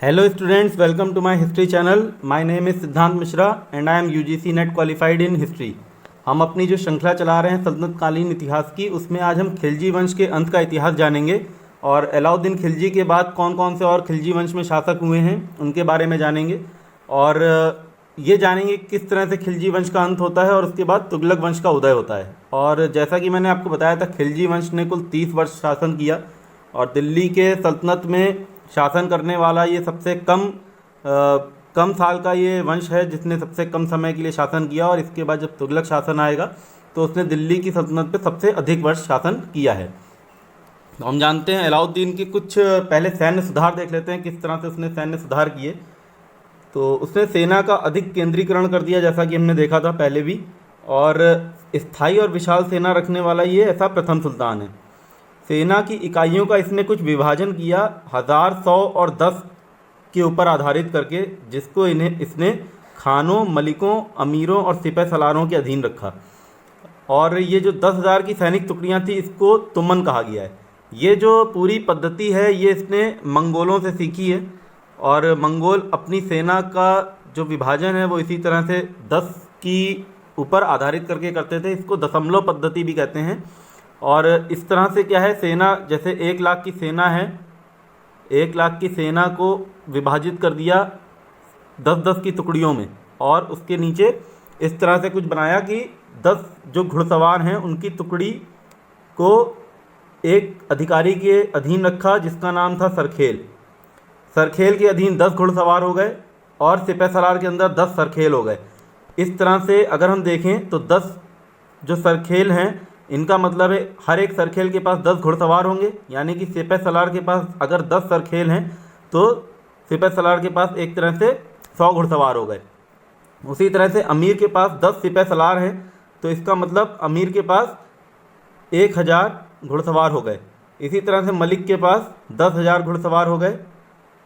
Hello students, welcome to my history channel. My name is सिद्धांत Mishra and I am UGC net qualified in history. हम अपनी जो श्रृंखला चला रहे हैं सल्तनत कालीन इतिहास की, उसमें आज हम खिलजी वंश के अंत का इतिहास जानेंगे और अलाउद्दीन खिलजी के बाद कौन कौन से और खिलजी वंश में शासक हुए हैं उनके बारे में जानेंगे और ये जानेंगे किस तरह से खिलजी वंश का अंत होता है और उसके बाद तुगलक वंश का उदय होता है। और जैसा कि मैंने आपको बताया था, खिलजी वंश ने कुल 30 वर्ष शासन किया और दिल्ली के सल्तनत में शासन करने वाला ये सबसे कम साल का ये वंश है जिसने सबसे कम समय के लिए शासन किया। और इसके बाद जब तुगलक शासन आएगा तो उसने दिल्ली की सल्तनत पे सबसे अधिक वर्ष शासन किया है। तो हम जानते हैं अलाउद्दीन की कुछ पहले सैन्य सुधार देख लेते हैं, किस तरह से उसने सैन्य सुधार किए। तो उसने सेना का अधिक केंद्रीकरण कर दिया, जैसा कि हमने देखा था पहले भी, और स्थायी और विशाल सेना रखने वाला ये ऐसा प्रथम सुल्तान है। सेना की इकाइयों का इसने कुछ विभाजन किया 1000, 100 और 10 के ऊपर आधारित करके, जिसको इसने खानों, मलिकों, अमीरों और सिपह सलारों के अधीन रखा। और ये जो 10,000 की सैनिक टुकड़ियाँ थी, इसको तुमन कहा गया है। ये जो पूरी पद्धति है ये इसने मंगोलों से सीखी है और मंगोल अपनी सेना का जो विभाजन है वो इसी तरह से 10 की ऊपर आधारित करके करते थे। इसको दशमलव पद्धति भी कहते हैं। और इस तरह से क्या है, सेना जैसे 1 लाख की सेना है, 1 लाख की सेना को विभाजित कर दिया 10-10 की टुकड़ियों में और उसके नीचे इस तरह से कुछ बनाया कि 10 जो घुड़सवार हैं उनकी टुकड़ी को एक अधिकारी के अधीन रखा जिसका नाम था सरखेल। सरखेल के अधीन 10 घुड़सवार हो गए और सिपह सलार के अंदर 10 सरखेल हो गए। इस तरह से अगर हम देखें तो 10 जो सरखेल हैं, इनका मतलब है हर एक सरखेल के पास 10 घुड़सवार होंगे, यानी कि सिपह सलार के पास अगर 10 सरखेल हैं तो सिपह सलार के पास एक तरह से 100 घुड़सवार हो गए। उसी तरह से अमीर के पास 10 सिपह सलार हैं तो इसका मतलब अमीर के पास 1000 घुड़सवार हो गए। इसी तरह से मलिक के पास 10,000 घुड़सवार हो गए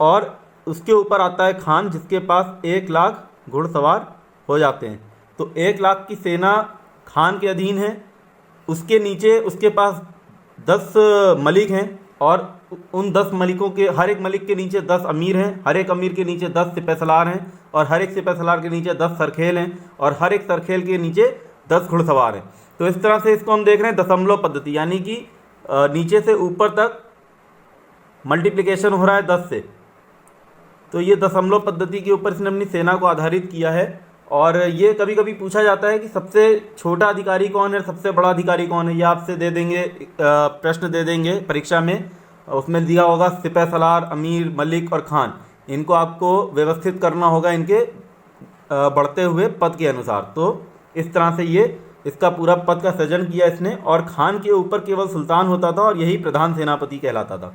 और उसके ऊपर आता है खान, जिसके पास 1 लाख घुड़सवार हो जाते हैं। तो 1 लाख की सेना खान के अधीन है, उसके नीचे उसके पास 10 मलिक हैं और उन 10 मलिकों के हर एक मलिक के नीचे 10 अमीर हैं, हर एक अमीर के नीचे 10 सिपह सलार हैं और हर एक सिपह सलार के नीचे 10 सरखेल हैं और हर एक सरखेल के नीचे 10 घुड़सवार हैं। तो इस तरह से इसको हम देख रहे हैं दशमलव पद्धति, यानी कि नीचे से ऊपर तक मल्टीप्लिकेशन हो रहा है 10 से। तो ये दशमलव पद्धति के ऊपर इसने अपनी सेना को आधारित किया है। और ये कभी कभी पूछा जाता है कि सबसे छोटा अधिकारी कौन है, सबसे बड़ा अधिकारी कौन है। ये आपसे दे देंगे, प्रश्न दे देंगे परीक्षा में, उसमें दिया होगा सिपह सलार, अमीर, मलिक और खान। इनको आपको व्यवस्थित करना होगा इनके बढ़ते हुए पद के अनुसार। तो इस तरह से ये इसका पूरा पद का सृजन किया इसने। और खान के ऊपर केवल सुल्तान होता था और यही प्रधान सेनापति कहलाता था।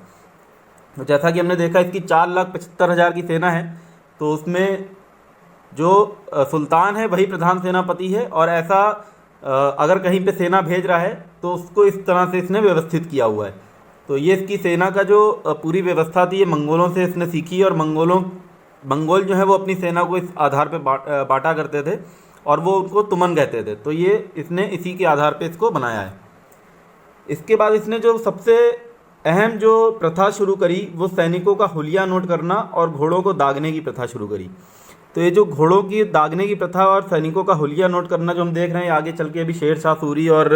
तो जैसा कि हमने देखा, इसकी 4,75,000 की सेना है, तो उसमें जो सुल्तान है वही प्रधान सेनापति है। और ऐसा अगर कहीं पे सेना भेज रहा है तो उसको इस तरह से इसने व्यवस्थित किया हुआ है। तो ये इसकी सेना का जो पूरी व्यवस्था थी ये मंगोलों से इसने सीखी। और मंगोल जो है वो अपनी सेना को इस आधार पे बांटा करते थे और वो उनको तुमन कहते थे। तो ये इसने इसी के आधार पे इसको बनाया है। इसके बाद इसने जो सबसे अहम जो प्रथा शुरू करी वो सैनिकों का हुलिया नोट करना और घोड़ों को दागने की प्रथा शुरू करी। तो ये जो घोड़ों की दागने की प्रथा और सैनिकों का हुलिया नोट करना जो हम देख रहे हैं, आगे चल के अभी शेर शाह सूरी और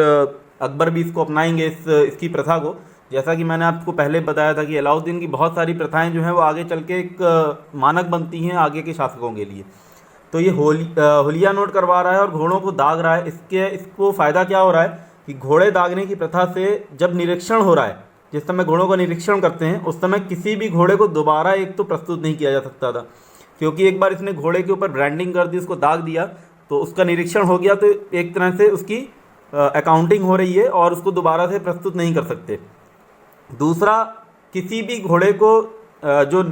अकबर भी इसको अपनाएंगे इसकी प्रथा को। जैसा कि मैंने आपको पहले बताया था कि अलाउद्दीन की बहुत सारी प्रथाएं जो हैं वो आगे चल के एक मानक बनती हैं आगे के शासकों के लिए। तो ये हुलिया नोट करवा रहा है और घोड़ों को दाग रहा है। इसको फ़ायदा क्या हो रहा है कि घोड़े दागने की प्रथा से जब निरीक्षण हो रहा है, जिस समय घोड़ों का निरीक्षण करते हैं उस समय किसी भी घोड़े को दोबारा एक तो प्रस्तुत नहीं किया जा सकता था, क्योंकि एक बार इसने घोड़े के ऊपर ब्रांडिंग कर दी, उसको दाग दिया तो उसका निरीक्षण हो गया, तो एक तरह से उसकी अकाउंटिंग हो रही है और उसको दोबारा से प्रस्तुत नहीं कर सकते। दूसरा, किसी भी घोड़े को जो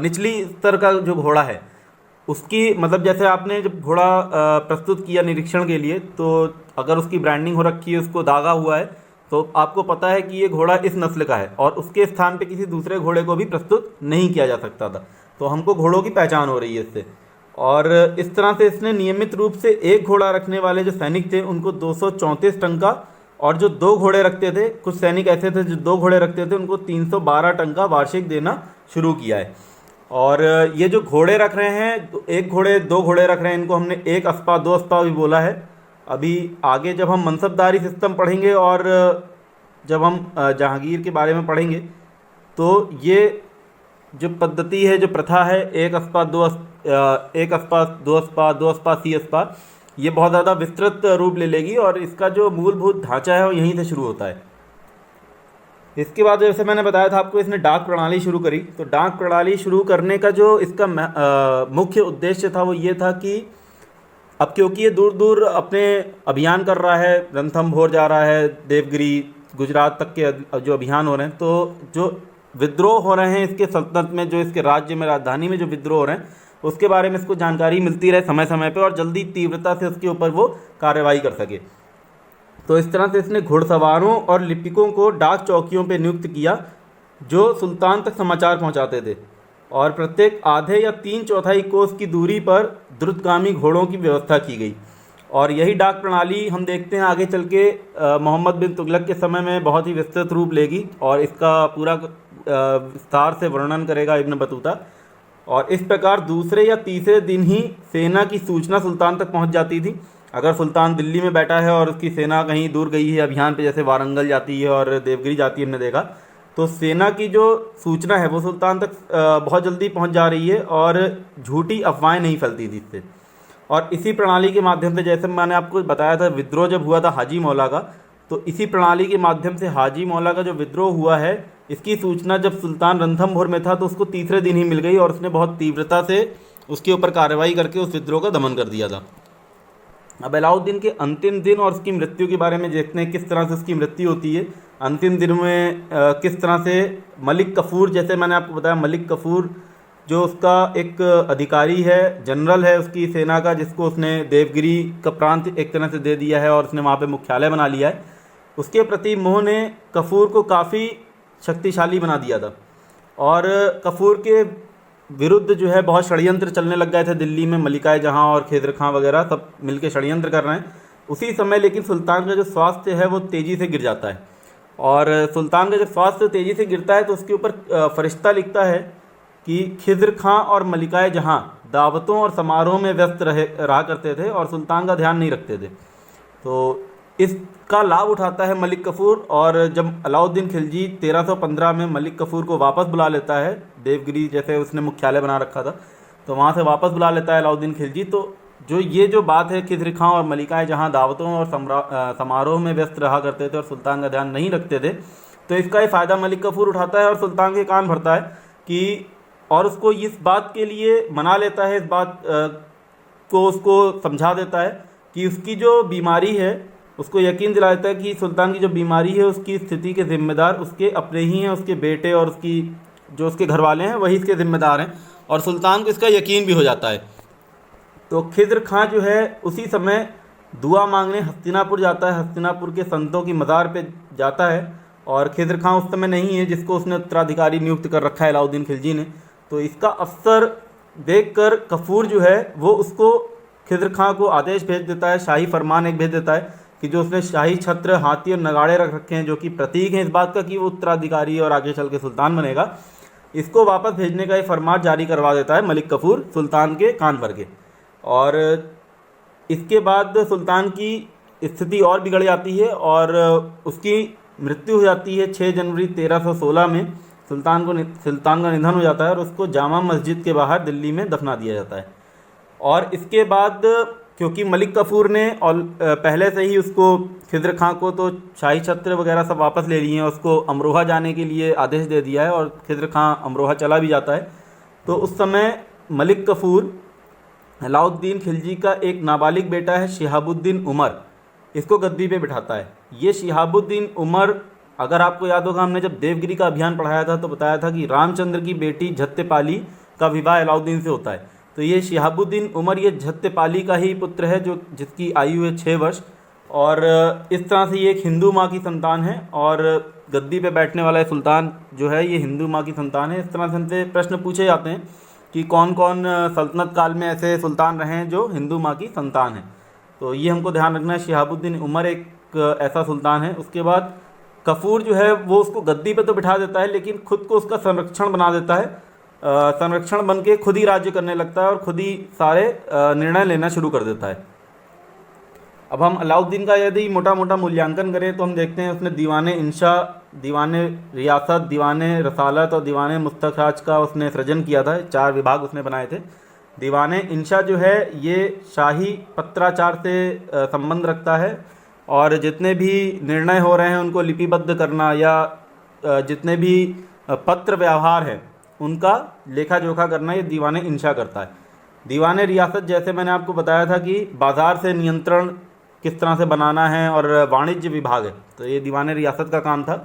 निचली स्तर का जो घोड़ा है उसकी, मतलब जैसे आपने जब घोड़ा प्रस्तुत किया निरीक्षण के लिए, तो अगर उसकी ब्रांडिंग हो रखी है, उसको दागा हुआ है, तो आपको पता है कि ये घोड़ा इस नस्ल का है और उसके स्थान पे किसी दूसरे घोड़े को भी प्रस्तुत नहीं किया जा सकता था। तो हमको घोड़ों की पहचान हो रही है इससे। और इस तरह से इसने नियमित रूप से एक घोड़ा रखने वाले जो सैनिक थे उनको 234 टंका, और जो 2 घोड़े रखते थे, कुछ सैनिक ऐसे थे जो 2 घोड़े रखते थे, उनको 312 टंका वार्षिक देना शुरू किया है। और ये जो घोड़े रख रहे हैं, तो एक घोड़े दो घोड़े रख रहे हैं, इनको हमने एक अस्पा दो अस्पा भी बोला है। अभी आगे जब हम मनसबदारी सिस्टम पढ़ेंगे और जब हम जहांगीर के बारे में पढ़ेंगे, तो ये जो पद्धति है, जो प्रथा है, एक अस्पा दो अस्पा दो अस्पा सी अस्पा, ये बहुत ज़्यादा विस्तृत रूप ले लेगी और इसका जो मूलभूत ढांचा है वो यहीं से शुरू होता है। इसके बाद जैसे मैंने बताया था आपको, इसने डाक प्रणाली शुरू करी। तो डाक प्रणाली शुरू करने का जो इसका मुख्य उद्देश्य था वो ये था कि अब क्योंकि ये दूर दूर अपने अभियान कर रहा है, रणथंभौर जा रहा है, देवगिरी गुजरात तक के जो अभियान हो रहे हैं, तो जो विद्रोह हो रहे हैं इसके सल्तनत में, जो इसके राज्य में राजधानी में जो विद्रोह हो रहे हैं, उसके बारे में इसको जानकारी मिलती रहे समय समय पे और जल्दी तीव्रता से उसके ऊपर वो कार्रवाई कर सके। तो इस तरह से इसने घुड़सवारों और लिपिकों को डाक चौकियों पे नियुक्त किया, जो सुल्तान तक समाचार पहुंचाते थे, और प्रत्येक आधे या 3/4 कोस की दूरी पर द्रुतगामी घोड़ों की व्यवस्था की गई। और यही डाक प्रणाली हम देखते हैं आगे चल के मोहम्मद बिन तुगलक के समय में बहुत ही विस्तृत रूप लेगी और इसका पूरा विस्तार से वर्णन करेगा इब्न बतूता। और इस प्रकार दूसरे या तीसरे दिन ही सेना की सूचना सुल्तान तक पहुंच जाती थी। अगर सुल्तान दिल्ली में बैठा है और उसकी सेना कहीं दूर गई है अभियान पे, जैसे वारंगल जाती है और देवगिरी जाती है, हमने देखा, तो सेना की जो सूचना है वो सुल्तान तक बहुत जल्दी पहुंच जा रही है और झूठी अफवाहें नहीं फैलती थी इससे। और इसी प्रणाली के माध्यम से, जैसे मैंने आपको बताया था, विद्रोह जब हुआ था हाजी मौला का, तो इसी प्रणाली के माध्यम से हाजी मौला का जो विद्रोह हुआ है, इसकी सूचना जब सुल्तान रणथंभौर में था तो उसको तीसरे दिन ही मिल गई और उसने बहुत तीव्रता से उसके ऊपर कार्रवाई करके उस विद्रोह का दमन कर दिया था। अब अलाउद्दीन के अंतिम दिन और उसकी मृत्यु के बारे में देखते हैं, किस तरह से उसकी मृत्यु होती है। अंतिम दिन में किस तरह से मलिक कफूर, जैसे मैंने आपको बताया, मलिक कफूर जो उसका एक अधिकारी है, जनरल है उसकी सेना का, जिसको उसने देवगिरी का प्रांत एक तरह से दे दिया है और उसने वहाँ पे मुख्यालय बना लिया है, उसके प्रति मोह ने कफूर को काफ़ी शक्तिशाली बना दिया था। और कफूर के विरुद्ध जो है बहुत षड्यंत्र चलने लग गए थे दिल्ली में। मलिकाए जहाँ और खिज़र खां वगैरह सब मिलके षड्यंत्र कर रहे हैं। उसी समय लेकिन सुल्तान का जो स्वास्थ्य है वो तेज़ी से गिर जाता है, और सुल्तान का जब स्वास्थ्य तेज़ी से गिरता है तो उसके ऊपर फरिश्ता लिखता है कि खिज़र खां और मलिकाए जहाँ दावतों और समारोह में व्यस्त रहा करते थे और सुल्तान का ध्यान नहीं रखते थे। तो इसका लाभ उठाता है मलिक कफूर, और जब अलाउद्दीन खिलजी 1315 में मलिक कफूर को वापस बुला लेता है देवगिरी, जैसे उसने मुख्यालय बना रखा था, तो वहाँ से वापस बुला लेता है अलाउद्दीन खिलजी, तो जो बात है खिज़र खां और मलिकाए जहाँ दावतों और समारोह में व्यस्त रहा करते थे और सुल्तान का ध्यान नहीं रखते थे, तो इसका ही फ़ायदा मलिक कफूर उठाता है और सुल्तान के कान भरता है कि, और उसको इस बात के लिए मना लेता है, इस बात को उसको समझा देता है कि उसकी जो बीमारी है, उसको यकीन दिला देता है कि सुल्तान की जो बीमारी है उसकी स्थिति के ज़िम्मेदार उसके अपने ही हैं, उसके बेटे और जो उसके घर वाले हैं वही इसके ज़िम्मेदार हैं, और सुल्तान को इसका यकीन भी हो जाता है। तो खिज़र खां जो है उसी समय दुआ मांगने हस्तिनापुर जाता है, हस्तिनापुर के संतों की मज़ार पे जाता है, और खिज़र खां उस समय नहीं है जिसको उसने उत्तराधिकारी नियुक्त कर रखा है अलाउद्दीन खिलजी ने। तो इसका अवसर देखकर कफूर जो है वो उसको खिज़र खां को आदेश भेज देता है, शाही फरमान एक भेज देता है कि जो उसने शाही छत्र, हाथी और नगाड़े रख रखे हैं, जो कि प्रतीक हैं इस बात का कि वो उत्तराधिकारी और आगे चल के सुल्तान बनेगा, इसको वापस भेजने का ये फरमान जारी करवा देता है मलिक कफूर सुल्तान के कान भर के। और इसके बाद सुल्तान की स्थिति और बिगड़ जाती है और उसकी मृत्यु हो जाती है 6 जनवरी 1316 में। सुल्तान का निधन हो जाता है और उसको जामा मस्जिद के बाहर दिल्ली में दफना दिया जाता है। और इसके बाद क्योंकि मलिक कफूर ने और पहले से ही उसको खिज़र खां को तो शाही छत्र वगैरह सब वापस ले लिए हैं, उसको अमरोहा जाने के लिए आदेश दे दिया है और खिज़र खां अमरोहा चला भी जाता है। तो उस समय मलिक कफूर अलाउद्दीन खिलजी का एक नाबालिग बेटा है शिहाबुद्दीन उमर, इसको गद्दी पे बिठाता है। ये शिहाबुद्दीन उमर, अगर आपको याद होगा, हमने जब देवगिरी का अभियान पढ़ाया था तो बताया था कि रामचंद्र की बेटी झत्तेपाली का विवाह अलाउद्दीन से होता है। तो ये शिहाबुद्दीन उमर ये झत्तेपाली का ही पुत्र है, जो जिसकी आयु है 6 वर्ष, और इस तरह से ये एक हिंदू माँ की संतान है और गद्दी पे बैठने वाला सुल्तान जो है ये हिंदू माँ की संतान है। इस तरह से हमसे प्रश्न पूछे जाते हैं कि कौन कौन सल्तनत काल में ऐसे सुल्तान रहे हैं जो हिंदू माँ की संतान हैं, तो ये हमको ध्यान रखना है। शिहाबुद्दीन उमर एक ऐसा सुल्तान है। उसके बाद कफूर जो है वो उसको गद्दी पे तो बिठा देता है लेकिन खुद को उसका संरक्षण बना देता है संरक्षण बन के खुद ही राज्य करने लगता है और खुद ही सारे निर्णय लेना शुरू कर देता है। अब हम अलाउद्दीन का यदि मोटा मोटा मूल्यांकन करें तो हम देखते हैं उसने दीवाने इंशा, दीवाने रियासत, दीवाने रसालत और दीवाने मुस्तखराज का उसने सृजन किया था। 4 विभाग उसने बनाए थे। दीवाने इंशा जो है ये शाही पत्राचार से संबंध रखता है और जितने भी निर्णय हो रहे हैं उनको लिपिबद्ध करना या जितने भी पत्र व्यवहार हैं उनका लेखा जोखा करना ये दीवाने इंशा करता है। दीवाने रियासत जैसे मैंने आपको बताया था कि बाज़ार से नियंत्रण किस तरह से बनाना है और वाणिज्य विभाग है, तो ये दीवाने रियासत का काम था।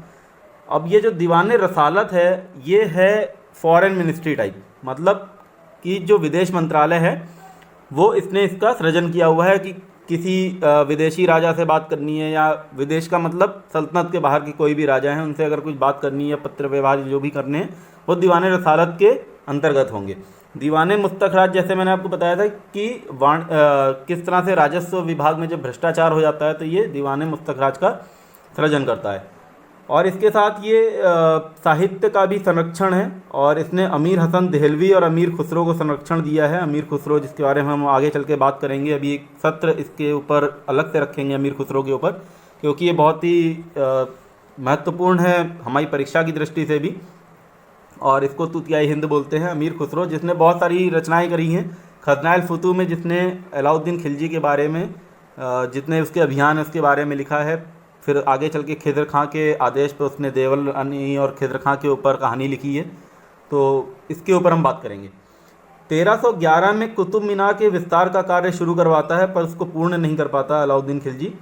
अब ये जो दीवाने रसालत है ये है फॉरेन मिनिस्ट्री टाइप, मतलब कि जो विदेश मंत्रालय है वो इसने इसका सृजन किया हुआ है कि किसी विदेशी राजा से बात करनी है या विदेश का मतलब सल्तनत के बाहर की कोई भी राजा हैं उनसे अगर कुछ बात करनी है या पत्र व्यवहार जो भी करने हैं वो दीवाने रसालत के अंतर्गत होंगे। दीवाने मुस्तखराज जैसे मैंने आपको बताया था कि किस तरह से राजस्व विभाग में जब भ्रष्टाचार हो जाता है तो ये दीवाने मुस्तखराज का सृजन करता है। और इसके साथ ये साहित्य का भी संरक्षण है और इसने अमीर हसन देहलवी और अमीर खुसरो को संरक्षण दिया है। अमीर खुसरो जिसके बारे में हम आगे चल के बात करेंगे, अभी एक सत्र इसके ऊपर अलग से रखेंगे अमीर खुसरो के ऊपर, क्योंकि ये बहुत ही महत्वपूर्ण है हमारी परीक्षा की दृष्टि से भी। और इसको तूतियाई हिंद बोलते हैं। अमीर खुसरो जिसने बहुत सारी रचनाएं करी हैं। खज़नाए फुतूह में जिसने अलाउद्दीन खिलजी के बारे में जितने उसके अभियान है उसके बारे में लिखा है। फिर आगे चल के खिज़र खां के आदेश पर उसने देवल रानी और खिज़र खां के ऊपर कहानी लिखी है, तो इसके ऊपर हम बात करेंगे। 1311 में कुतुब मीनार के विस्तार का कार्य शुरू करवाता है पर उसको पूर्ण नहीं कर पाता अलाउद्दीन खिलजी।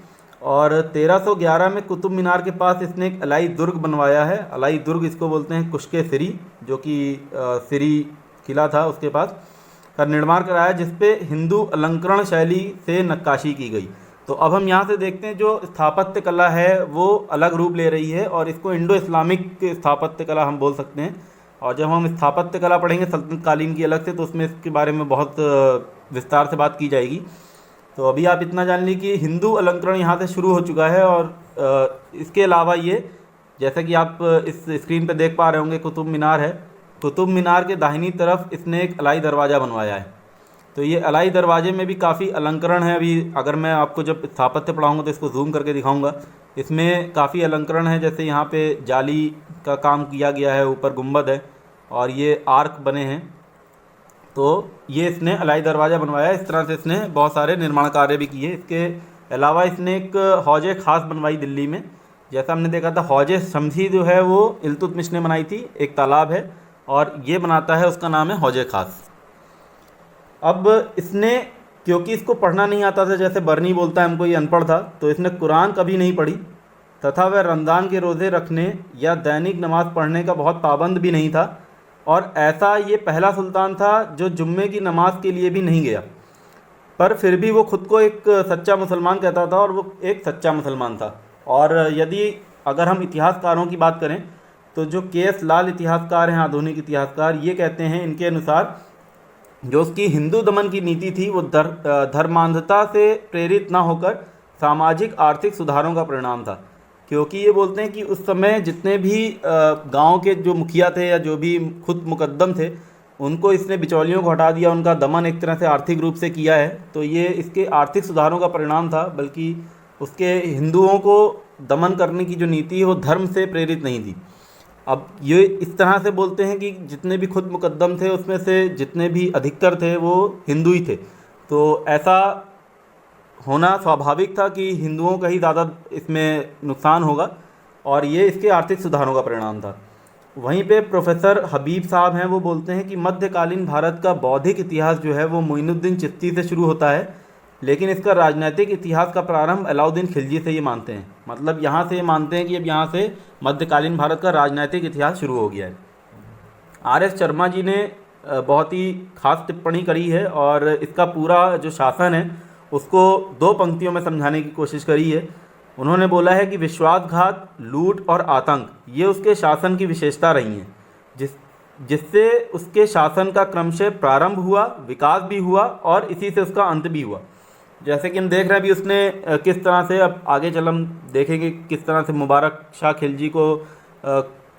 और 1311 में कुतुब मीनार के पास इसने एक अलाई दुर्ग बनवाया है। अलाई दुर्ग इसको बोलते हैं कुश्के सिरी, जो कि सिरी किला था उसके पास का निर्माण कराया जिसपे हिंदू अलंकरण शैली से नक्काशी की गई। तो अब हम यहाँ से देखते हैं जो स्थापत्य कला है वो अलग रूप ले रही है और इसको इंडो इस्लामिक स्थापत्य कला हम बोल सकते हैं। और जब हम स्थापत्य कला पढ़ेंगे सल्तनत कालीन की अलग से तो उसमें इसके बारे में बहुत विस्तार से बात की जाएगी। तो अभी आप इतना जान लीजिए कि हिंदू अलंकरण यहाँ से शुरू हो चुका है। और इसके अलावा ये जैसा कि आप इस स्क्रीन पर देख पा रहे होंगे कुतुब मीनार है। कुतुब मीनार के दाहिनी तरफ इसने एक अलाई दरवाज़ा बनवाया है। तो ये अलाई दरवाजे में भी काफ़ी अलंकरण है। अभी अगर मैं आपको जब स्थापत्य पढ़ाऊँगा तो इसको जूम करके दिखाऊँगा। इसमें काफ़ी अलंकरण है, जैसे यहाँ पे जाली का काम किया गया है, ऊपर गुंबद है और ये आर्क बने हैं। तो ये इसने अलाई दरवाज़ा बनवाया है। इस तरह से इसने बहुत सारे निर्माण कार्य भी किए। इसके अलावा इसने एक हौज ख़ास बनवाई दिल्ली में। जैसा हमने देखा था हौज शमसी जो है वो इल्तुतमिश ने बनाई थी, एक तालाब है और ये बनाता है उसका नाम है हौज ख़ास। अब इसने क्योंकि इसको पढ़ना नहीं आता था, जैसे बर्नी बोलता है हमको ये अनपढ़ था, तो इसने कुरान कभी नहीं पढ़ी तथा वह रमज़ान के रोज़े रखने या दैनिक नमाज़ पढ़ने का बहुत पाबंद भी नहीं था। और ऐसा ये पहला सुल्तान था जो जुम्मे की नमाज के लिए भी नहीं गया, पर फिर भी वो खुद को एक सच्चा मुसलमान कहता था और वो एक सच्चा मुसलमान था। और यदि अगर हम इतिहासकारों की बात करें तो जो के.एस. लाल इतिहासकार हैं, आधुनिक इतिहासकार, ये कहते हैं इनके अनुसार जो उसकी हिंदू दमन की नीति थी वो धर्मांधता से प्रेरित ना होकर सामाजिक आर्थिक सुधारों का परिणाम था। क्योंकि ये बोलते हैं कि उस समय जितने भी गांव के जो मुखिया थे या जो भी खुद मुकद्दम थे उनको इसने बिचौलियों को हटा दिया, उनका दमन एक तरह से आर्थिक रूप से किया है। तो ये इसके आर्थिक सुधारों का परिणाम था, बल्कि उसके हिंदुओं को दमन करने की जो नीति है वो धर्म से प्रेरित नहीं थी। अब ये इस तरह से बोलते हैं कि जितने भी खुद मुकद्दम थे उसमें से जितने भी अधिकतर थे वो हिंदू ही थे। तो ऐसा होना स्वाभाविक था कि हिंदुओं का ही ज़्यादा इसमें नुकसान होगा और ये इसके आर्थिक सुधारों का परिणाम था। वहीं पे प्रोफेसर हबीब साहब हैं, वो बोलते हैं कि मध्यकालीन भारत का बौद्धिक इतिहास जो है वो मोइनुद्दीन चिश्ती से शुरू होता है, लेकिन इसका राजनीतिक इतिहास का प्रारंभ अलाउद्दीन खिलजी से ये मानते हैं। मतलब यहाँ से ये मानते हैं कि अब यहाँ से मध्यकालीन भारत का राजनीतिक इतिहास शुरू हो गया है। आर.एस. शर्मा जी ने बहुत ही खास टिप्पणी करी है और इसका पूरा जो शासन है उसको 2 पंक्तियों में समझाने की कोशिश करी है। उन्होंने बोला है कि विश्वासघात, लूट और आतंक ये उसके शासन की विशेषता रही हैं, जिससे उसके शासन का क्रमशः प्रारंभ हुआ, विकास भी हुआ और इसी से उसका अंत भी हुआ। जैसे कि हम देख रहे हैं अभी उसने किस तरह से, अब आगे चल हम देखेंगे किस तरह से मुबारक शाह खिलजी को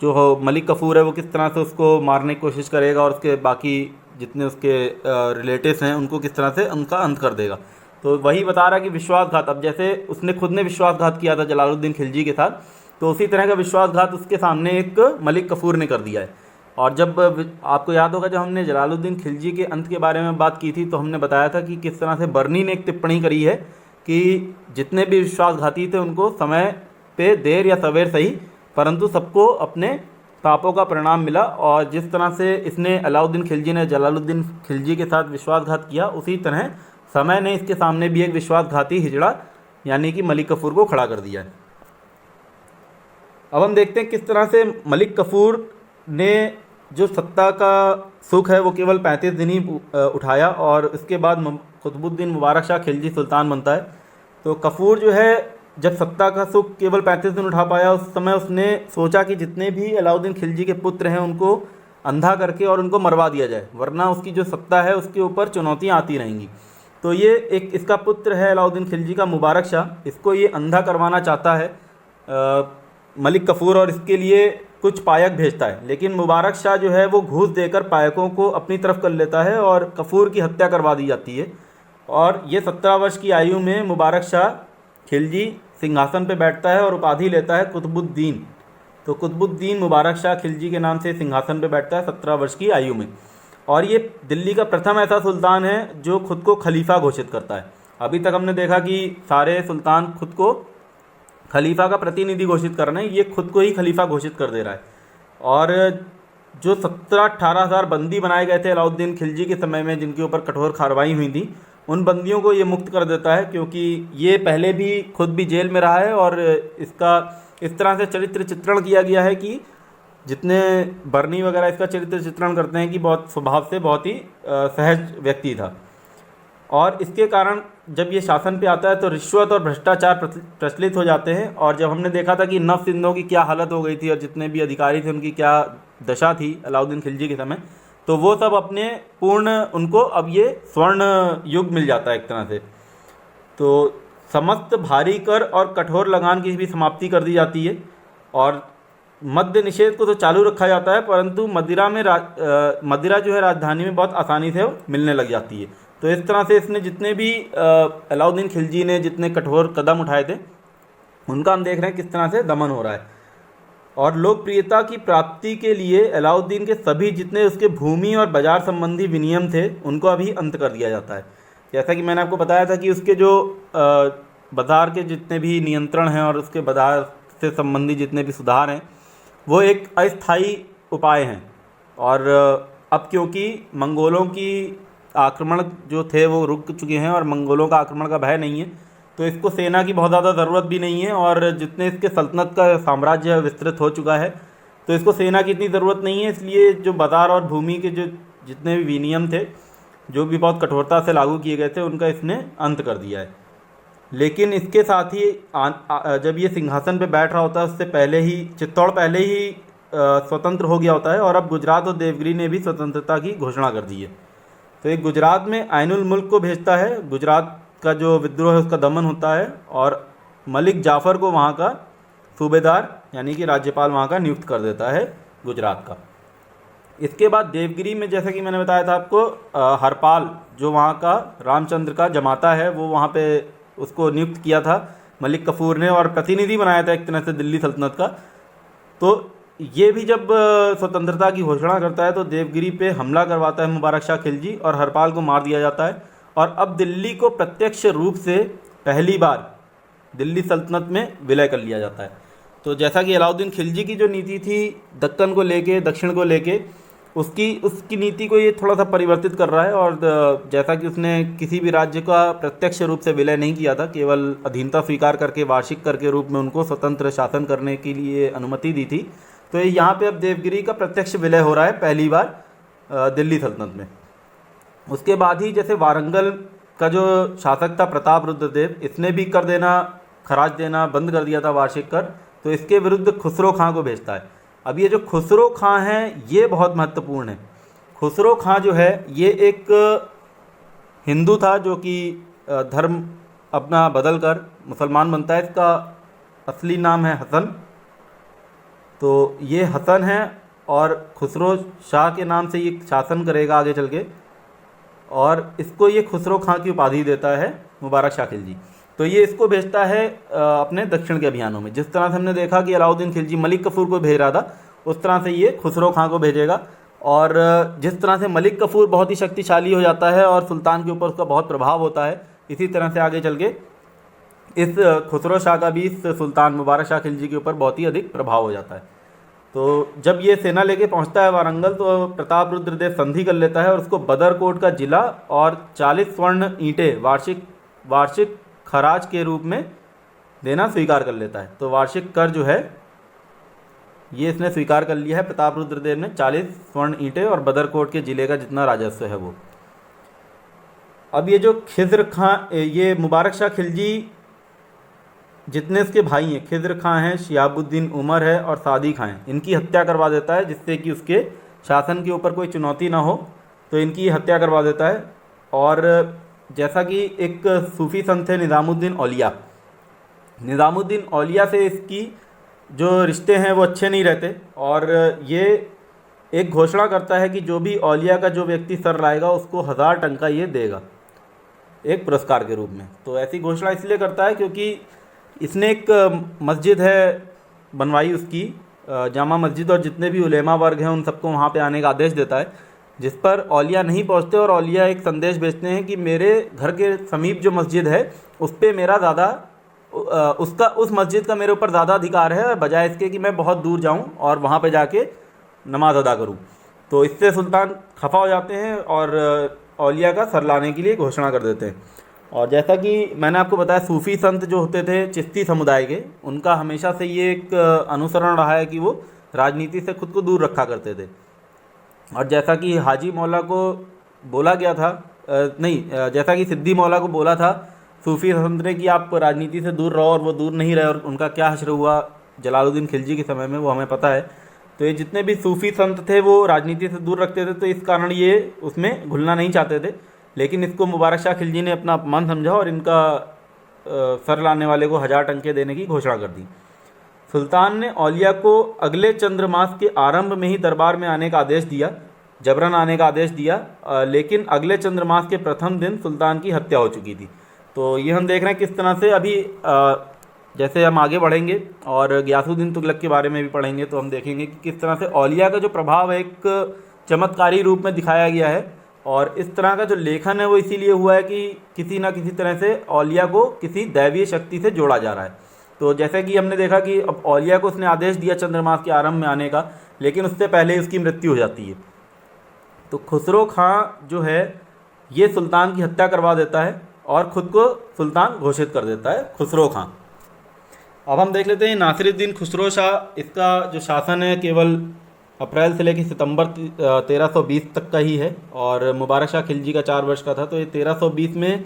जो हो मलिक कफूर है वो किस तरह से उसको मारने की कोशिश करेगा और उसके बाकी जितने उसके रिलेटिव्स हैं उनको किस तरह से उनका अंत कर देगा। तो वही बता रहा है कि विश्वासघात, अब जैसे उसने खुद ने विश्वासघात किया था जलालुद्दीन खिलजी के साथ, तो उसी तरह का विश्वासघात उसके सामने एक मलिक कफूर ने कर दिया है। और जब आपको याद होगा जब हमने जलालुद्दीन खिलजी के अंत के बारे में बात की थी तो हमने बताया था कि किस तरह से बर्नी ने एक टिप्पणी करी है कि जितने भी विश्वासघाती थे उनको समय पे देर या सवेर सही परंतु सबको अपने पापों का परिणाम मिला। और जिस तरह से इसने अलाउद्दीन खिलजी ने जलालुद्दीन खिलजी के साथ विश्वासघात किया, उसी तरह समय ने इसके सामने भी एक विश्वासघाती हिजड़ा यानी कि मलिक कफूर को खड़ा कर दिया है। अब हम देखते हैं किस तरह से मलिक कफूर ने जो सत्ता का सुख है वो केवल 35 दिन ही उठाया और इसके बाद कुतुबुद्दीन मुबारक शाह खिलजी सुल्तान बनता है। तो कफूर जो है जब सत्ता का सुख केवल 35 दिन उठा पाया, उस समय उसने सोचा कि जितने भी अलाउद्दीन खिलजी के पुत्र हैं उनको अंधा करके और उनको मरवा दिया जाए, वरना उसकी जो सत्ता है उसके ऊपर चुनौतियाँ आती रहेंगी। तो ये एक इसका पुत्र है अलाउद्दीन खिलजी का मुबारक शाह, इसको ये अंधा करवाना चाहता है मलिक कफूर और इसके लिए कुछ पायक भेजता है। लेकिन मुबारक शाह जो है वो घूस देकर पायकों को अपनी तरफ कर लेता है और कफूर की हत्या करवा दी जाती है। और ये 17 वर्ष की आयु में मुबारक शाह खिलजी सिंहासन पर बैठता है और उपाधि लेता है कुतुबुद्दीन। तो कुतुबुद्दीन मुबारक शाह खिलजी के नाम से सिंहासन पर बैठता है 17 वर्ष की आयु में। और ये दिल्ली का प्रथम ऐसा सुल्तान है जो खुद को खलीफा घोषित करता है। अभी तक हमने देखा कि सारे सुल्तान खुद को खलीफा का प्रतिनिधि घोषित कर रहे हैं, ये खुद को ही खलीफा घोषित कर दे रहा है। और जो 17-18 हज़ार बंदी बनाए गए थे अलाउद्दीन खिलजी के समय में जिनके ऊपर कठोर कार्रवाई हुई थी, उन बंदियों को ये मुक्त कर देता है क्योंकि ये पहले भी खुद भी जेल में रहा है। और इसका इस तरह से चरित्र चित्रण किया गया है कि जितने बर्नी वगैरह इसका चरित्र चित्रण करते हैं कि बहुत स्वभाव से बहुत ही सहज व्यक्ति था। और इसके कारण जब ये शासन पे आता है तो रिश्वत और भ्रष्टाचार प्रचलित हो जाते हैं। और जब हमने देखा था कि नव सिंधों की क्या हालत हो गई थी और जितने भी अधिकारी थे उनकी क्या दशा थी अलाउद्दीन खिलजी के समय, तो वो सब अपने पूर्ण उनको अब ये स्वर्ण युग मिल जाता है एक तरह से। तो समस्त भारी कर और कठोर लगान की भी समाप्ति कर दी जाती है और मद्य निषेध को तो चालू रखा जाता है, परंतु मदिरा जो है राजधानी में बहुत आसानी से मिलने लग जाती है। तो इस तरह से इसने जितने भी अलाउद्दीन खिलजी ने जितने कठोर कदम उठाए थे उनका हम देख रहे हैं किस तरह से दमन हो रहा है। और लोकप्रियता की प्राप्ति के लिए अलाउद्दीन के सभी जितने उसके भूमि और बाजार संबंधी विनियम थे उनको अभी अंत कर दिया जाता है। जैसा कि मैंने आपको बताया था कि उसके जो बाजार के जितने भी नियंत्रण हैं और उसके बाजार से संबंधी जितने भी सुधार हैं वो एक अस्थायी उपाय हैं। और अब क्योंकि मंगोलों की आक्रमण जो थे वो रुक चुके हैं और मंगोलों का आक्रमण का भय नहीं है, तो इसको सेना की बहुत ज़्यादा ज़रूरत भी नहीं है। और जितने इसके सल्तनत का साम्राज्य विस्तृत हो चुका है तो इसको सेना की इतनी ज़रूरत नहीं है, इसलिए जो बाजार और भूमि के जो जितने भी विनियम थे जो भी बहुत कठोरता से लागू किए गए थे उनका इसने अंत कर दिया है। लेकिन इसके साथ ही जब ये सिंहासन पे बैठ रहा होता है उससे पहले ही चित्तौड़ पहले ही स्वतंत्र हो गया होता है और अब गुजरात और देवगिरी ने भी स्वतंत्रता की घोषणा कर दी है। तो एक गुजरात में आइनुल मुल्क को भेजता है, गुजरात का जो विद्रोह है उसका दमन होता है और मलिक जाफ़र को वहाँ का सूबेदार यानी कि राज्यपाल वहाँ का नियुक्त कर देता है गुजरात का। इसके बाद देवगिरी में जैसा कि मैंने बताया था आपको हरपाल जो वहाँ का रामचंद्र का जमाता है वो वहाँ पे उसको नियुक्त किया था मलिक कफूर ने और प्रतिनिधि बनाया था एक तरह से दिल्ली सल्तनत का। तो ये भी जब स्वतंत्रता की घोषणा करता है तो देवगिरी पे हमला करवाता है मुबारक शाह खिलजी और हरपाल को मार दिया जाता है। और अब दिल्ली को प्रत्यक्ष रूप से पहली बार दिल्ली सल्तनत में विलय कर लिया जाता है। तो जैसा कि अलाउद्दीन खिलजी की जो नीति थी दक्कन को लेके दक्षिण को लेके उसकी नीति को ये थोड़ा सा परिवर्तित कर रहा है। और जैसा कि उसने किसी भी राज्य का प्रत्यक्ष रूप से विलय नहीं किया था, केवल अधीनता स्वीकार करके वार्षिक कर के रूप में उनको स्वतंत्र शासन करने के लिए अनुमति दी थी, तो यहाँ पे अब देवगिरी का प्रत्यक्ष विलय हो रहा है पहली बार दिल्ली सल्तनत में। उसके बाद ही जैसे वारंगल का जो शासक था प्रताप रुद्रदेव, इसने भी कर देना खराज देना बंद कर दिया था वार्षिक कर, तो इसके विरुद्ध खुसरो खां को भेजता है। अब ये जो खुसरो खां हैं ये बहुत महत्वपूर्ण है। खुसरो खां जो है ये एक हिंदू था जो कि धर्म अपना बदल कर मुसलमान बनता है। इसका असली नाम है हसन। तो ये हसन है और खुसरो शाह के नाम से ये शासन करेगा आगे चल के, और इसको ये खुसरो खां की उपाधि देता है मुबारक शाह खिलजी। तो ये इसको भेजता है अपने दक्षिण के अभियानों में। जिस तरह से हमने देखा कि अलाउद्दीन खिलजी मलिक कफूर को भेज रहा था, उस तरह से ये खुसरो खां को भेजेगा। और जिस तरह से मलिक कफूर बहुत ही शक्तिशाली हो जाता है और सुल्तान के ऊपर उसका बहुत प्रभाव होता है, इसी तरह से आगे चल के इस खुसरो शाह का भी इस सुल्तान मुबारक शाह खिलजी के ऊपर बहुत ही अधिक प्रभाव हो जाता है। तो जब ये सेना लेके पहुंचता है वारंगल, तो प्रताप रुद्रदेव संधि कर लेता है और उसको बदरकोट का जिला और 40 स्वर्ण ईंटें वार्षिक खराज के रूप में देना स्वीकार कर लेता है। तो वार्षिक कर जो है ये इसने स्वीकार कर लिया है प्रताप रुद्रदेव ने, 40 स्वर्ण ईंटें और बदरकोट के जिले का जितना राजस्व है वो। अब ये जो खिज्र खां, ये मुबारक शाह खिलजी जितने इसके भाई हैं, खिज्र खां हैं, शिहाबुद्दीन उमर है और सादी खां हैं, इनकी हत्या करवा देता है, जिससे कि उसके शासन के ऊपर कोई चुनौती ना हो, तो इनकी हत्या करवा देता है। और जैसा कि एक सूफ़ी संत थे निज़ामुद्दीन औलिया से इसकी जो रिश्ते हैं वो अच्छे नहीं रहते, और ये एक घोषणा करता है कि जो भी औलिया का जो व्यक्ति सर लाएगा उसको 1000 टंका ये देगा एक पुरस्कार के रूप में। तो ऐसी घोषणा इसलिए करता है क्योंकि इसने एक मस्जिद है बनवाई उसकी, जामा मस्जिद, और जितने भी उलेमा वर्ग हैं उन सबको वहाँ पे आने का आदेश देता है, जिस पर औलिया नहीं पहुँचते और औलिया एक संदेश भेजते हैं कि मेरे घर के समीप जो मस्जिद है उस पर मेरा ज़्यादा उस मस्जिद का मेरे ऊपर ज़्यादा अधिकार है, बजाय इसके कि मैं बहुत दूर जाऊँ और वहाँ पे जाके नमाज अदा करूँ। तो इससे सुल्तान खफा हो जाते हैं और औलिया का सर लाने के लिए घोषणा कर देते हैं। और जैसा कि मैंने आपको बताया, सूफ़ी संत जो होते थे चिश्ती समुदाय के, उनका हमेशा से ये एक अनुसरण रहा है कि वो राजनीति से खुद को दूर रखा करते थे। और जैसा कि हाजी मौला को बोला गया था, जैसा कि सिद्दी मौला को बोला था सूफ़ी संत ने कि आप राजनीति से दूर रहो, और वो दूर नहीं रहे, और उनका क्या हश्र हुआ जलालुद्दीन खिलजी के समय में वो हमें पता है। तो ये जितने भी सूफ़ी संत थे वो राजनीति से दूर रखते थे, तो इस कारण ये उसमें घुलना नहीं चाहते थे। लेकिन इसको मुबारक शाह खिलजी ने अपना अपमान समझा और इनका सर लाने वाले को 1000 टंके देने की घोषणा कर दी। सुल्तान ने औलिया को अगले चंद्र मास के आरंभ में ही दरबार में आने का आदेश दिया, जबरन आने का आदेश दिया, लेकिन अगले चंद्र मास के प्रथम दिन सुल्तान की हत्या हो चुकी थी। तो ये हम देख रहे हैं किस तरह से अभी जैसे हम आगे बढ़ेंगे और गियासुद्दीन तुगलक के बारे में भी पढ़ेंगे, तो हम देखेंगे कि किस तरह से औलिया का जो प्रभाव है एक चमत्कारी रूप में दिखाया गया है। और इस तरह का जो लेखन है वो इसीलिए हुआ है कि किसी ना किसी तरह से औलिया को किसी दैवीय शक्ति से जोड़ा जा रहा है। तो जैसे कि हमने देखा कि अब औलिया को उसने आदेश दिया चंद्रमास के आरंभ में आने का, लेकिन उससे पहले उसकी मृत्यु हो जाती है। तो खुसरो खां जो है ये सुल्तान की हत्या करवा देता है और ख़ुद को सुल्तान घोषित कर देता है खुसरो खां। अब हम देख लेते हैं नासिरुद्दीन खुसरो शाह, इसका जो शासन है केवल अप्रैल से लेकर सितंबर 1320 तक का ही है, और मुबारक शाह खिलजी का 4 वर्ष का था। तो ये 1320 में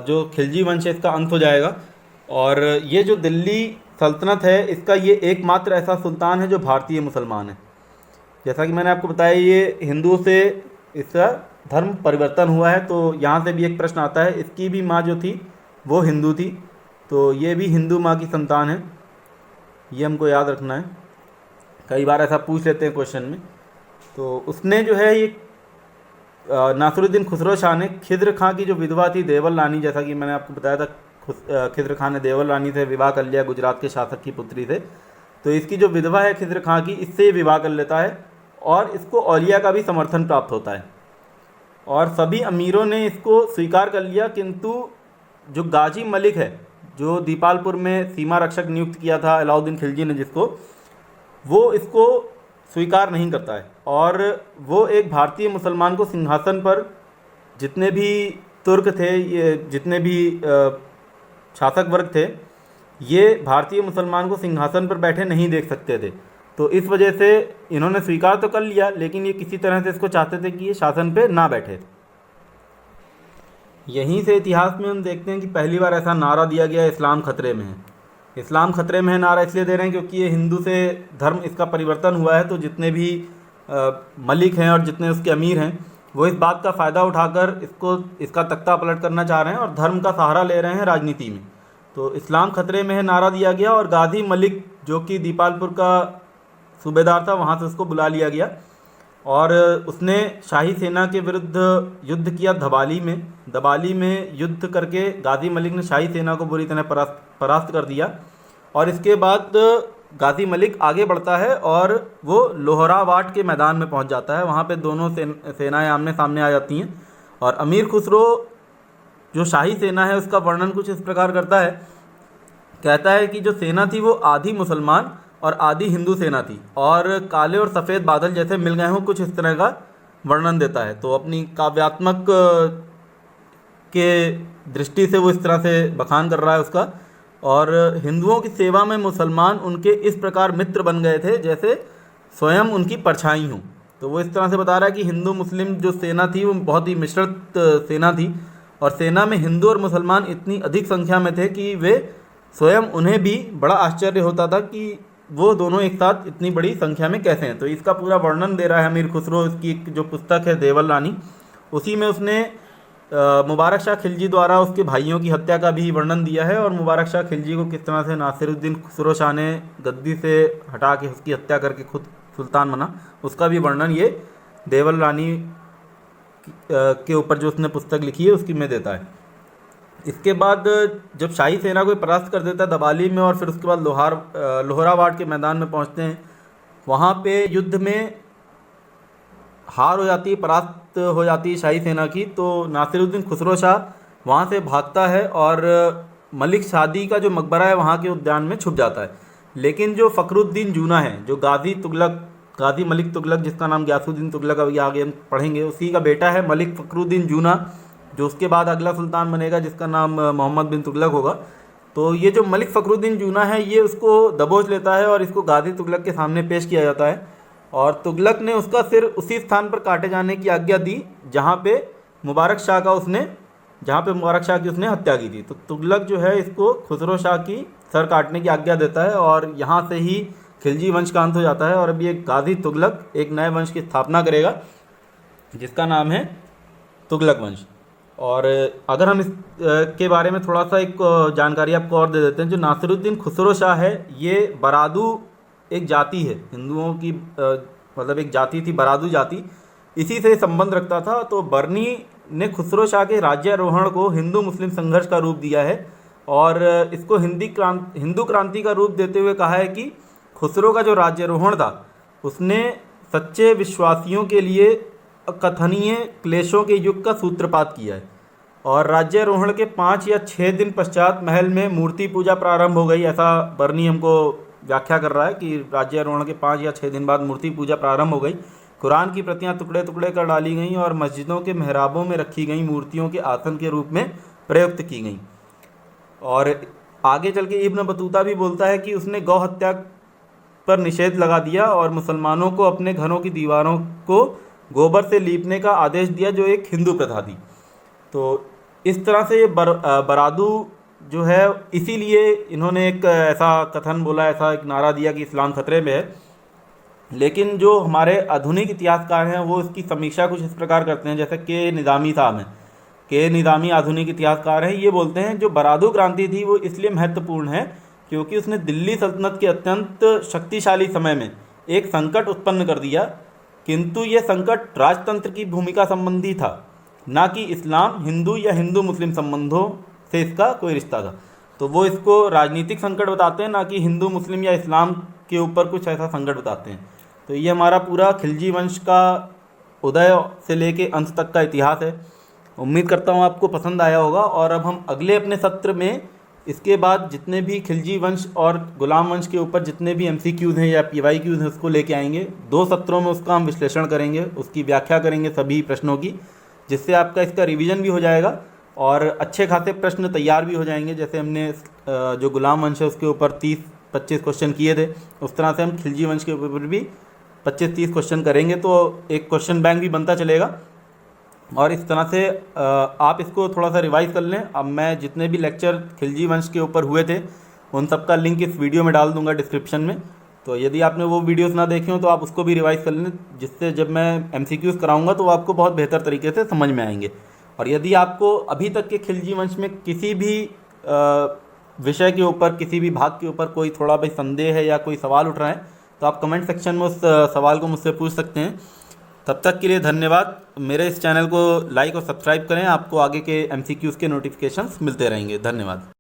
जो खिलजी वंश है इसका अंत हो जाएगा। और ये जो दिल्ली सल्तनत है इसका ये एकमात्र ऐसा सुल्तान है जो भारतीय मुसलमान है। जैसा कि मैंने आपको बताया ये हिंदुओं से इसका धर्म परिवर्तन हुआ है, तो यहाँ से भी एक प्रश्न आता है, इसकी भी माँ जो थी वो हिंदू थी, तो ये भी हिंदू माँ की संतान है, ये हमको याद रखना है। कई बार ऐसा पूछ लेते हैं क्वेश्चन में। तो उसने जो है ये नासिरुद्दीन खुसरो शाह ने खिज्र खां की जो विधवा थी देवल रानी, जैसा कि मैंने आपको बताया था खिज्र खां ने देवल रानी से विवाह कर लिया गुजरात के शासक की पुत्री से। तो इसकी जो विधवा है खिज्र खां की, इससे विवाह कर लेता है और इसको औलिया का भी समर्थन प्राप्त होता है और सभी अमीरों ने इसको स्वीकार कर लिया। किंतु जो गाजी मलिक है, जो दीपालपुर में सीमा रक्षक नियुक्त किया था अलाउद्दीन खिलजी ने जिसको, वो इसको स्वीकार नहीं करता है और वो एक भारतीय मुसलमान को सिंहासन पर, जितने भी तुर्क थे, ये जितने भी शासक वर्ग थे, ये भारतीय मुसलमान को सिंहासन पर बैठे नहीं देख सकते थे। तो इस वजह से इन्होंने स्वीकार तो कर लिया, लेकिन ये किसी तरह से इसको चाहते थे कि ये शासन पे ना बैठे। यहीं से इतिहास में हम देखते हैं कि पहली बार ऐसा नारा दिया गया, इस्लाम खतरे में है। इस्लाम खतरे में है नारा इसलिए दे रहे हैं क्योंकि ये हिंदू से धर्म इसका परिवर्तन हुआ है। तो जितने भी मलिक हैं और जितने उसके अमीर हैं वो इस बात का फ़ायदा उठाकर इसका तख्ता पलट करना चाह रहे हैं और धर्म का सहारा ले रहे हैं राजनीति में। तो इस्लाम खतरे में है नारा दिया गया और गाजी मलिक जो कि दीपालपुर का सूबेदार था वहाँ से उसको बुला लिया गया और उसने शाही सेना के विरुद्ध युद्ध किया दबाली में युद्ध करके गाजी मलिक ने शाही सेना को बुरी तरह परास्त कर दिया। और इसके बाद गाजी मलिक आगे बढ़ता है और वो लोहरावाट के मैदान में पहुंच जाता है। वहाँ पे दोनों सेनाएं आमने सामने आ जाती हैं और अमीर खुसरो जो शाही सेना है उसका वर्णन कुछ इस प्रकार करता है, कहता है कि जो सेना थी वो आधी मुसलमान और आधी हिंदू सेना थी और काले और सफ़ेद बादल जैसे मिल गए हों, कुछ इस तरह का वर्णन देता है। तो अपनी काव्यात्मक के दृष्टि से वो इस तरह से बखान कर रहा है उसका। और हिंदुओं की सेवा में मुसलमान उनके इस प्रकार मित्र बन गए थे जैसे स्वयं उनकी परछाई हों। तो वो इस तरह से बता रहा है कि हिंदू मुस्लिम जो सेना थी वो बहुत ही मिश्रित सेना थी और सेना में हिंदू और मुसलमान इतनी अधिक संख्या में थे कि वे स्वयं उन्हें भी बड़ा आश्चर्य होता था कि वो दोनों एक साथ इतनी बड़ी संख्या में कैसे हैं। तो इसका पूरा वर्णन दे रहा है अमीर खुसरो। इसकी एक जो पुस्तक है देवल रानी, उसी में उसने मुबारक शाह खिलजी द्वारा उसके भाइयों की हत्या का भी वर्णन दिया है और मुबारक शाह खिलजी को किस तरह से नासिरुद्दीन खुसरो शाह ने गद्दी से हटा के उसकी हत्या करके खुद सुल्तान बना, उसका भी वर्णन ये देवल रानी के ऊपर जो उसने पुस्तक लिखी है उसकी में देता है। इसके बाद जब शाही सेना को परास्त कर देता है दबाली में और फिर उसके बाद लोहरावाट के मैदान में पहुंचते हैं, वहाँ पे युद्ध में हार हो जाती है, परास्त हो जाती है शाही सेना की। तो नासिरुद्दीन खुसरो शाह वहाँ से भागता है और मलिक सादी का जो मकबरा है वहाँ के उद्यान में छुप जाता है। लेकिन जो फ़खरुद्दीन जूना है, जो गाजी मलिक तुगलक जिसका नाम गयासुद्दीन तुगलक अभी आगे हम पढ़ेंगे, उसी का बेटा है मलिक फ़खरुद्दीन जूना, जो उसके बाद अगला सुल्तान बनेगा जिसका नाम मोहम्मद बिन तुगलक होगा। तो ये जो मलिक फ़खरुद्दीन जूना है ये उसको दबोच लेता है और इसको गाजी तुगलक के सामने पेश किया जाता है और तुगलक ने उसका सिर उसी स्थान पर काटे जाने की आज्ञा दी जहाँ पे मुबारक शाह की उसने हत्या की थी। तो तुगलक जो है इसको खुसरो शाह की सर काटने की आज्ञा देता है और यहाँ से ही खिलजी वंश का अंत हो जाता है और अभी एक गाजी तुगलक एक नए वंश की स्थापना करेगा जिसका नाम है तुगलक वंश। और अगर हम इस के बारे में थोड़ा सा एक जानकारी आपको और दे देते हैं, जो नासिरुद्दीन खुसरो शाह है ये बरादू एक जाति है, हिंदुओं की मतलब एक जाति थी बरादू जाति, इसी से संबंध रखता था। तो बर्नी ने खुसरो शाह के राज्यारोहण को हिंदू मुस्लिम संघर्ष का रूप दिया है और इसको हिंदू क्रांति का रूप देते हुए कहा है कि खुसरो का जो राज्यारोहण था उसने सच्चे विश्वासियों के लिए अकथनीय क्लेशों के युग का सूत्रपात किया है। और राज्यारोहण के 5 या 6 दिन पश्चात महल में मूर्ति पूजा प्रारंभ हो गई, ऐसा बर्नी हमको व्याख्या कर रहा है कि राज्यारोहण के 5 या 6 दिन बाद मूर्ति पूजा प्रारंभ हो गई। कुरान की प्रतियां टुकड़े टुकड़े कर डाली गईं और मस्जिदों के मेहराबों में रखी गई मूर्तियों के आसन के रूप में प्रयुक्त की गईं। और आगे चल के इब्न बतूता भी बोलता है कि उसने गौ हत्या पर निषेध लगा दिया और मुसलमानों को अपने घरों की दीवारों को गोबर से लीपने का आदेश दिया, जो एक हिंदू प्रथा थी। तो इस तरह से ये बरादू जो है, इसीलिए इन्होंने एक ऐसा कथन बोला, ऐसा एक नारा दिया कि इस्लाम खतरे में है। लेकिन जो हमारे आधुनिक इतिहासकार हैं वो इसकी समीक्षा कुछ इस प्रकार करते हैं, जैसे के निज़ामी साहब हैं, के निज़ामी आधुनिक इतिहासकार हैं। ये बोलते हैं जो बरादू क्रांति थी वो इसलिए महत्वपूर्ण है क्योंकि उसने दिल्ली सल्तनत के अत्यंत शक्तिशाली समय में एक संकट उत्पन्न कर दिया, किंतु यह संकट राजतंत्र की भूमिका संबंधी था, ना कि इस्लाम हिंदू या हिंदू मुस्लिम संबंधों से इसका कोई रिश्ता था। तो वो इसको राजनीतिक संकट बताते हैं, ना कि हिंदू मुस्लिम या इस्लाम के ऊपर कुछ ऐसा संकट बताते हैं। तो ये हमारा पूरा खिलजी वंश का उदय से लेके अंत तक का इतिहास है। उम्मीद करता हूँ आपको पसंद आया होगा। और अब हम अगले अपने सत्र में इसके बाद जितने भी खिलजी वंश और गुलाम वंश के ऊपर जितने भी MCQs हैं या PYQs हैं उसको लेके आएंगे। 2 सत्रों में उसका हम विश्लेषण करेंगे, उसकी व्याख्या करेंगे सभी प्रश्नों की, जिससे आपका इसका रिवीजन भी हो जाएगा और अच्छे खासे प्रश्न तैयार भी हो जाएंगे। जैसे हमने जो गुलाम वंश है उसके ऊपर 30-25 क्वेश्चन किए थे, उस तरह से हम खिलजी वंश के ऊपर भी 25-30 क्वेश्चन करेंगे, तो एक क्वेश्चन बैंक भी बनता चलेगा। और इस तरह से आप इसको थोड़ा सा रिवाइज़ कर लें। अब मैं जितने भी लेक्चर खिलजी वंश के ऊपर हुए थे उन सब का लिंक इस वीडियो में डाल दूंगा डिस्क्रिप्शन में, तो यदि आपने वो वीडियोस ना देखे हो तो आप उसको भी रिवाइज़ कर लें, जिससे जब मैं MCQs कराऊंगा तो आपको बहुत बेहतर तरीके से समझ में आएंगे। और यदि आपको अभी तक के खिलजी वंश में किसी भी विषय के ऊपर, किसी भी भाग के ऊपर कोई थोड़ा भी संदेह है या कोई सवाल उठ रहा है तो आप कमेंट सेक्शन में उस सवाल को मुझसे पूछ सकते हैं। तब तक के लिए धन्यवाद। मेरे इस चैनल को लाइक और सब्सक्राइब करें, आपको आगे के MCQs के नोटिफिकेशंस मिलते रहेंगे। धन्यवाद।